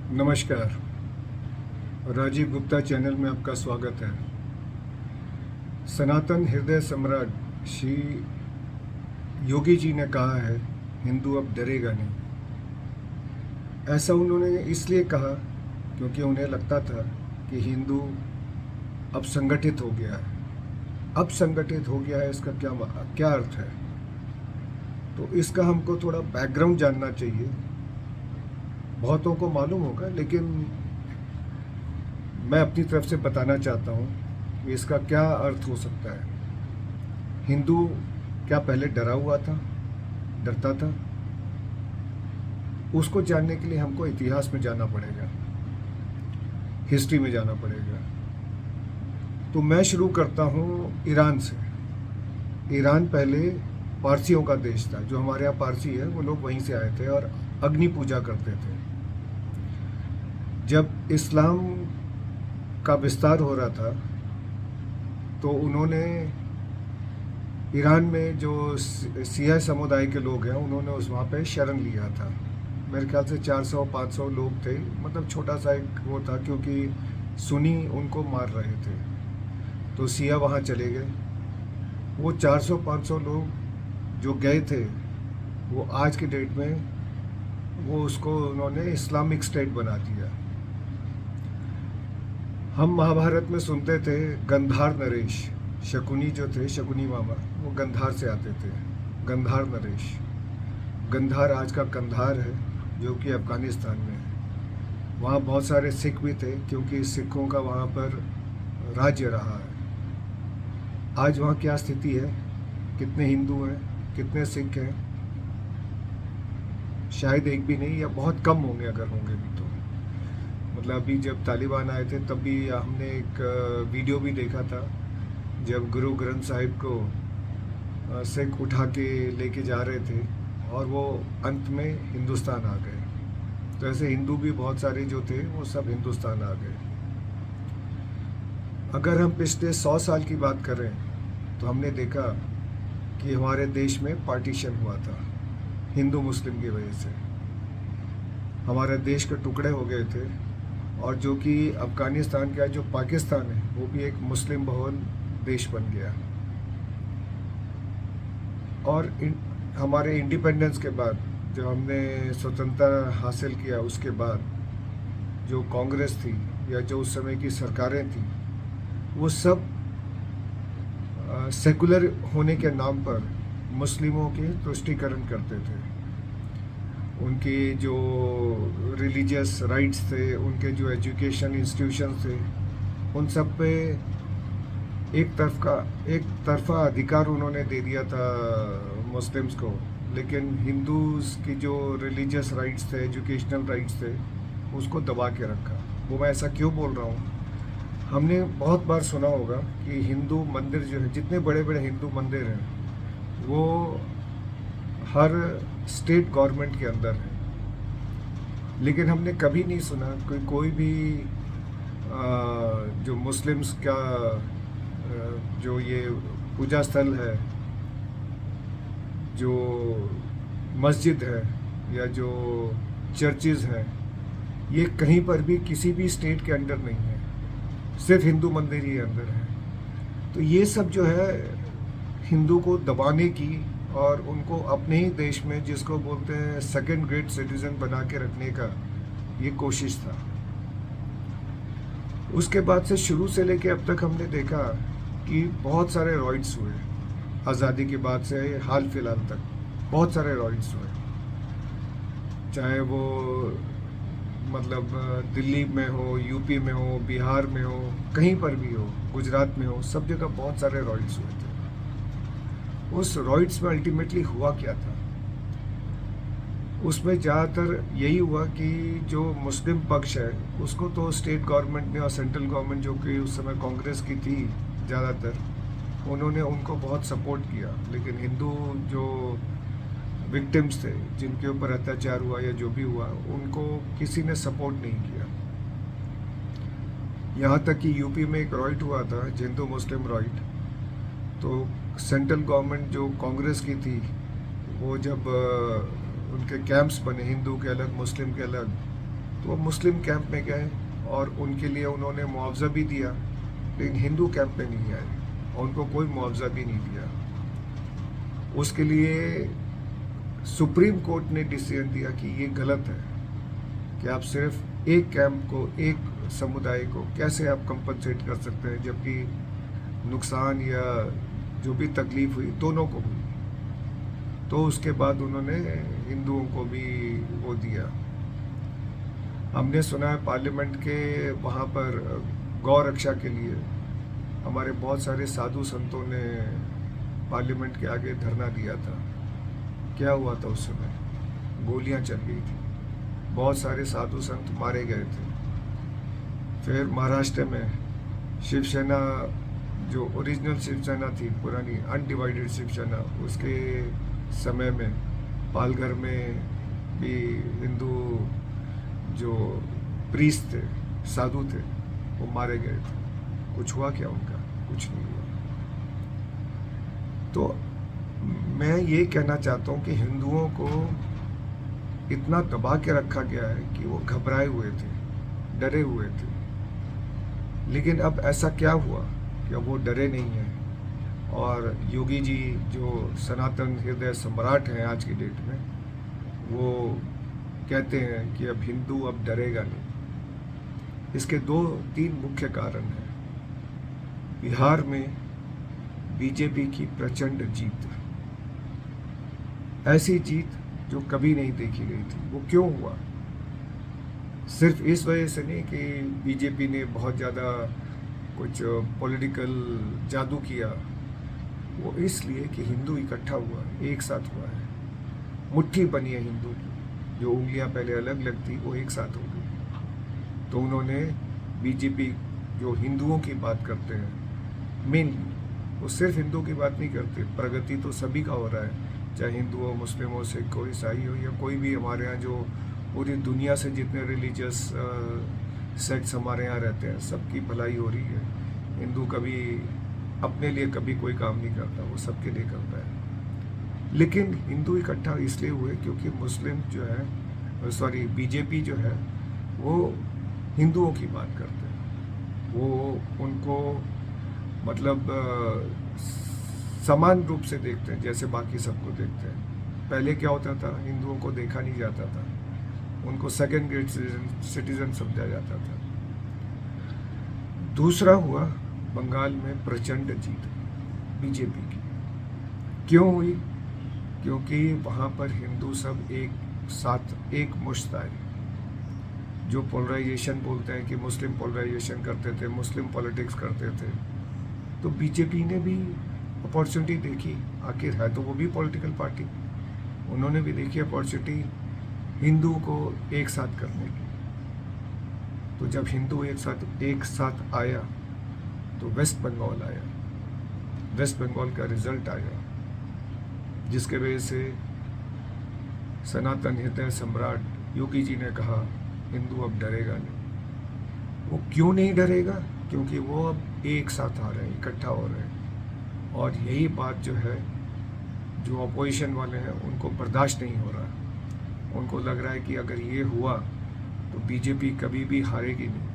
नमस्कार। राजीव गुप्ता चैनल में आपका स्वागत है। सनातन हृदय सम्राट श्री योगी जी ने कहा है, हिंदू अब डरेगा नहीं। ऐसा उन्होंने इसलिए कहा क्योंकि उन्हें लगता था कि हिंदू अब संगठित हो गया है। अब संगठित हो गया है, इसका क्या अर्थ है? तो इसका हमको थोड़ा बैकग्राउंड जानना चाहिए। बहुतों को मालूम होगा, लेकिन मैं अपनी तरफ से बताना चाहता हूँ कि इसका क्या अर्थ हो सकता है। हिंदू क्या पहले डरा हुआ था, डरता था? उसको जानने के लिए हमको इतिहास में जाना पड़ेगा, हिस्ट्री में जाना पड़ेगा। तो मैं शुरू करता हूँ ईरान से। ईरान पहले पारसियों का देश था। जो हमारे यहाँ पारसी है वो लोग वहीं से आए थे और अग्नि पूजा करते थे। जब इस्लाम का विस्तार हो रहा था तो उन्होंने ईरान में जो सिया समुदाय के लोग हैं उन्होंने वहाँ पे शरण लिया था। मेरे ख्याल से 400-500 लोग थे, मतलब छोटा सा एक वो था, क्योंकि सुन्नी उनको मार रहे थे तो सिया वहाँ चले गए। वो 400-500 लोग जो गए थे वो आज की डेट में वो उसको उन्होंने इस्लामिक स्टेट बना दिया। हम महाभारत में सुनते थे गंधार नरेश, शकुनी जो थे, शकुनी मामा, वो गंधार से आते थे। गंधार नरेश, गंधार आज का कंधार है जो कि अफ़गानिस्तान में है। वहाँ बहुत सारे सिख भी थे क्योंकि सिखों का वहाँ पर राज्य रहा है। आज वहाँ क्या स्थिति है, कितने हिंदू हैं, कितने सिख हैं? शायद एक भी नहीं, या बहुत कम होंगे, अगर होंगे भी तो। मतलब अभी जब तालिबान आए थे तब भी हमने एक वीडियो भी देखा था, जब गुरु ग्रंथ साहिब को सिख उठा के लेके जा रहे थे और वो अंत में हिंदुस्तान आ गए। तो ऐसे हिंदू भी बहुत सारे जो थे वो सब हिंदुस्तान आ गए। अगर हम पिछले 100 साल की बात करें तो हमने देखा कि हमारे देश में पार्टीशन हुआ था हिंदू मुस्लिम की वजह से। हमारे देश के टुकड़े हो गए थे और जो कि अफ़गानिस्तान का जो पाकिस्तान है वो भी एक मुस्लिम बहुल देश बन गया। और हमारे इंडिपेंडेंस के बाद जब हमने स्वतंत्रता हासिल किया, उसके बाद जो कांग्रेस थी या जो उस समय की सरकारें थी वो सब सेकुलर होने के नाम पर मुस्लिमों के तुष्टीकरण करते थे। उनके जो रिलीजियस राइट्स थे, उनके जो एजुकेशन इंस्टीट्यूशंस थे, उन सब पे एक तरफा अधिकार उन्होंने दे दिया था मुस्लिम्स को। लेकिन हिंदूज़ की जो रिलीजियस राइट्स थे, एजुकेशनल राइट्स थे, उसको दबा के रखा। वो मैं ऐसा क्यों बोल रहा हूँ? हमने बहुत बार सुना होगा कि हिंदू मंदिर जो है, जितने बड़े बड़े हिंदू मंदिर हैं वो हर स्टेट गवर्नमेंट के अंदर है। लेकिन हमने कभी नहीं सुना कि कोई भी जो मुस्लिम्स का जो ये पूजा स्थल है, जो मस्जिद है या जो चर्चेज़ हैं, ये कहीं पर भी किसी भी स्टेट के अंडर नहीं है, सिर्फ हिंदू मंदिर ही अंदर है। तो ये सब जो है हिंदू को दबाने की और उनको अपने ही देश में, जिसको बोलते हैं सेकंड ग्रेड सिटीजन, बना के रखने का ये कोशिश था। उसके बाद से शुरू से लेके अब तक हमने देखा कि बहुत सारे रॉइड्स हुए। आज़ादी के बाद से हाल फिलहाल तक बहुत सारे रॉइड्स हुए, चाहे वो मतलब दिल्ली में हो, यूपी में हो, बिहार में हो, कहीं पर भी हो, गुजरात में हो, सब जगह बहुत सारे रॉइड्स हुए थे। उस रॉइड्स में अल्टीमेटली हुआ क्या था? उसमें ज़्यादातर यही हुआ कि जो मुस्लिम पक्ष है उसको तो स्टेट गवर्नमेंट ने और सेंट्रल गवर्नमेंट, जो कि उस समय कांग्रेस की थी ज़्यादातर, उन्होंने उनको बहुत सपोर्ट किया। लेकिन हिंदू जो विक्टिम्स थे, जिनके ऊपर अत्याचार हुआ या जो भी हुआ, उनको किसी ने सपोर्ट नहीं किया। यहाँ तक कि यूपी में एक रॉइट हुआ था, हिंदू मुस्लिम रॉइट। तो सेंट्रल गवर्नमेंट जो कांग्रेस की थी, वो जब उनके कैंप्स बने, हिंदू के अलग मुस्लिम के अलग, तो वो मुस्लिम कैंप में गए और उनके लिए उन्होंने मुआवजा भी दिया, लेकिन हिंदू कैंप में नहीं आए और उनको कोई मुआवजा भी नहीं दिया। उसके लिए सुप्रीम कोर्ट ने डिसीजन दिया कि ये गलत है कि आप सिर्फ एक कैंप को, एक समुदाय को कैसे आप कंपनसेट कर सकते हैं, जबकि नुकसान या जो भी तकलीफ हुई दोनों को हुई। तो उसके बाद उन्होंने हिंदुओं को भी वो दिया। हमने सुना है पार्लियामेंट के वहाँ पर गौ रक्षा के लिए हमारे बहुत सारे साधु संतों ने पार्लियामेंट के आगे धरना दिया था। क्या हुआ था उस समय? गोलियां चल गई थी, बहुत सारे साधु संत मारे गए थे। फिर महाराष्ट्र में शिवसेना, जो ओरिजिनल शिवसेना थी, पुरानी अनडिवाइडेड शिवसेना, उसके समय में पालघर में भी हिंदू जो प्रीस्ट थे, साधु थे, वो मारे गए थे। कुछ हुआ क्या उनका? कुछ नहीं हुआ। तो मैं ये कहना चाहता हूँ कि हिंदुओं को इतना दबा के रखा गया है कि वो घबराए हुए थे, डरे हुए थे। लेकिन अब ऐसा क्या हुआ कि अब वो डरे नहीं हैं और योगी जी जो सनातन हृदय सम्राट हैं आज की डेट में, वो कहते हैं कि अब हिंदू अब डरेगा नहीं। इसके 2-3 मुख्य कारण हैं। बिहार में बीजेपी की प्रचंड जीत, ऐसी जीत जो कभी नहीं देखी गई थी। वो क्यों हुआ? सिर्फ इस वजह से नहीं कि बीजेपी ने बहुत ज़्यादा कुछ पॉलिटिकल जादू किया, वो इसलिए कि हिंदू इकट्ठा हुआ है, एक साथ हुआ है, मुट्ठी बनी है हिंदू की। जो उंगलियां पहले अलग अलग थी वो एक साथ हो गई। तो उन्होंने बीजेपी जो हिंदुओं की बात करते हैं मेनली, वो सिर्फ हिंदू की बात नहीं करते, प्रगति तो सभी का हो रहा है, चाहे हिंदू हो, मुस्लिम हो, सिख हो, ईसाई हो, या कोई भी हमारे यहाँ जो पूरी दुनिया से जितने रिलीजियस सेक्ट्स हमारे यहाँ रहते हैं, सबकी भलाई हो रही है। हिंदू कभी अपने लिए कभी कोई काम नहीं करता, वो सबके लिए करता है। लेकिन हिंदू इकट्ठा इसलिए हुए क्योंकि मुस्लिम जो है, बीजेपी जो है, वो हिंदुओं की बात करते हैं। वो उनको मतलब समान रूप से देखते हैं जैसे बाकी सबको देखते हैं। पहले क्या होता था, हिंदुओं को देखा नहीं जाता था, उनको सेकंड ग्रेड सिटीजन समझा जाता था। दूसरा हुआ बंगाल में प्रचंड जीत बीजेपी की। क्यों हुई? क्योंकि वहाँ पर हिंदू सब एक साथ एक मुश्त आए। जो पोलराइजेशन बोलते हैं कि मुस्लिम पोलराइजेशन करते थे, मुस्लिम पॉलिटिक्स करते थे, तो बीजेपी ने भी अपॉर्चुनिटी देखी। आखिर है तो वो भी पॉलिटिकल पार्टी, उन्होंने भी देखी अपॉर्चुनिटी हिंदू को एक साथ करने की। तो जब हिंदू एक साथ आया तो वेस्ट बंगाल आया, वेस्ट बंगाल का रिजल्ट आया, जिसके वजह से सनातन हृदय सम्राट योगी जी ने कहा हिंदू अब डरेगा नहीं। वो क्यों नहीं डरेगा? क्योंकि वो अब एक साथ आ रहे हैं, इकट्ठा हो रहे हैं। और यही बात जो है, जो अपोजिशन वाले हैं उनको बर्दाश्त नहीं हो रहा। उनको लग रहा है कि अगर ये हुआ तो बीजेपी कभी भी हारेगी नहीं।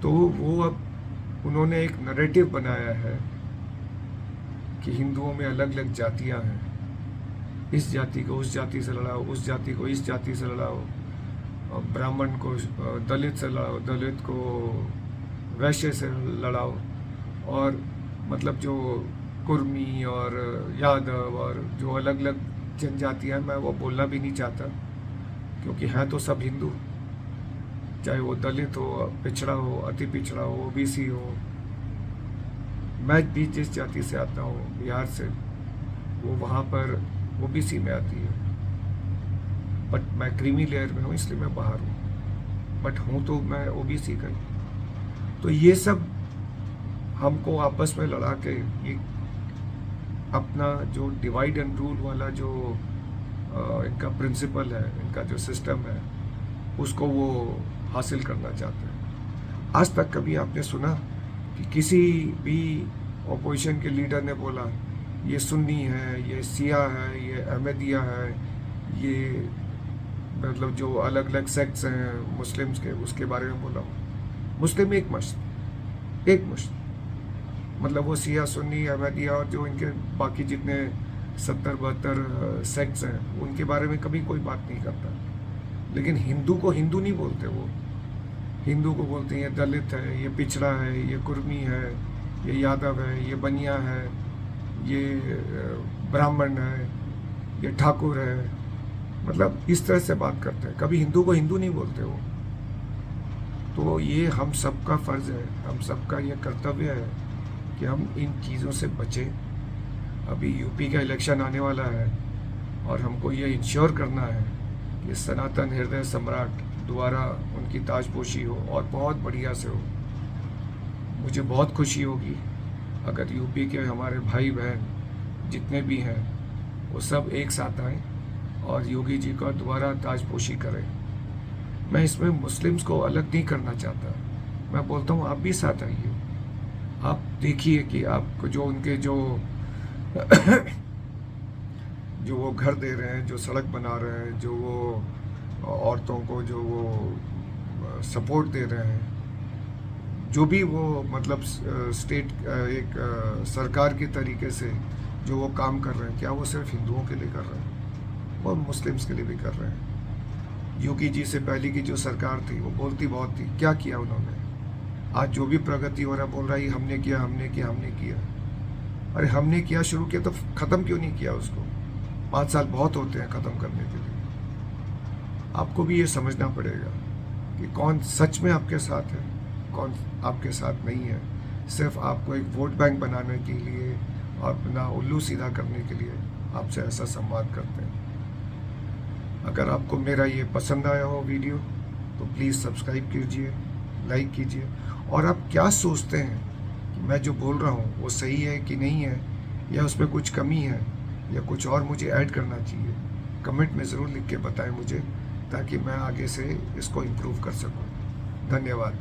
तो वो अब उन्होंने एक नैरेटिव बनाया है कि हिंदुओं में अलग अलग जातियां हैं, इस जाति को उस जाति से लड़ाओ, उस जाति को इस जाति से लड़ाओ, ब्राह्मण को दलित से लड़ाओ, दलित को वैश्य से लड़ाओ। और मतलब जो कुर्मी और यादव और जो अलग अलग जनजातियां, मैं वो बोलना भी नहीं चाहता, क्योंकि हैं तो सब हिंदू, चाहे वो दलित हो, पिछड़ा हो, अति पिछड़ा हो, ओबीसी हो। मैं भी जिस जाति से आता हूँ, बिहार से, वो वहाँ पर ओबीसी में आती है। बट मैं क्रीमी लेयर में हूँ, इसलिए मैं बाहर हूँ, बट हूँ तो मैं ओबीसी का ही। तो ये सब हमको आपस में लड़ा के ये अपना जो डिवाइड एंड रूल वाला जो इनका प्रिंसिपल है, इनका जो सिस्टम है, उसको वो हासिल करना चाहते हैं। आज तक कभी आपने सुना कि किसी भी ऑपोजिशन के लीडर ने बोला ये सुन्नी है, ये सिया है, ये अहमदिया है, ये मतलब जो अलग अलग सेक्ट्स हैं मुस्लिम्स के, उसके बारे में बोला हूँ। मुस्लिम एक मुश्त, मतलब वो शिया, सुन्नी, अहमदिया और जो इनके बाकी जितने 70-72 सेक्ट्स हैं उनके बारे में कभी कोई बात नहीं करता। लेकिन हिंदू को हिंदू नहीं बोलते। वो हिंदू को बोलते हैं ये दलित है, ये पिछड़ा है, ये कुर्मी है, ये यादव है, ये बनिया है, ये ब्राह्मण है, ये ठाकुर है, मतलब इस तरह से बात करते हैं। कभी हिंदू को हिंदू नहीं बोलते वो। तो ये हम सबका फ़र्ज़ है, हम सबका ये कर्तव्य है कि हम इन चीज़ों से बचें। अभी यूपी का इलेक्शन आने वाला है और हमको ये इंश्योर करना है कि सनातन हृदय सम्राट दोबारा उनकी ताजपोशी हो और बहुत बढ़िया से हो। मुझे बहुत खुशी होगी अगर यूपी के हमारे भाई बहन जितने भी हैं वो सब एक साथ आएँ और योगी जी का दोबारा ताजपोशी करें। मैं इसमें मुस्लिम्स को अलग नहीं करना चाहता। मैं बोलता हूँ आप भी साथ आइए। आप देखिए कि आपको जो उनके जो जो वो घर दे रहे हैं, जो सड़क बना रहे हैं, जो वो औरतों को जो वो सपोर्ट दे रहे हैं, जो भी वो मतलब स्टेट एक सरकार के तरीके से जो वो काम कर रहे हैं, क्या वो सिर्फ हिंदुओं के लिए कर रहे हैं? वो मुस्लिम्स के लिए भी कर रहे हैं। योगी जी से पहले की जो सरकार थी वो बोलती बहुत थी, क्या किया उन्होंने? आज जो भी प्रगति हो रहा है बोल रहा है हमने किया। अरे हमने किया शुरू किया तो ख़त्म क्यों नहीं किया उसको? 5 साल बहुत होते हैं ख़त्म करने के लिए। आपको भी ये समझना पड़ेगा कि कौन सच में आपके साथ है, कौन आपके साथ नहीं है। सिर्फ आपको एक वोट बैंक बनाने के लिए और अपना उल्लू सीधा करने के लिए आपसे ऐसा संवाद करते हैं। अगर आपको मेरा ये पसंद आया हो वीडियो तो प्लीज़ सब्सक्राइब कीजिए, लाइक कीजिए। और आप क्या सोचते हैं कि मैं जो बोल रहा हूँ वो सही है कि नहीं है, या उसमें कुछ कमी है या कुछ और मुझे ऐड करना चाहिए, कमेंट में ज़रूर लिख के बताएं मुझे, ताकि मैं आगे से इसको इम्प्रूव कर सकूँ। धन्यवाद।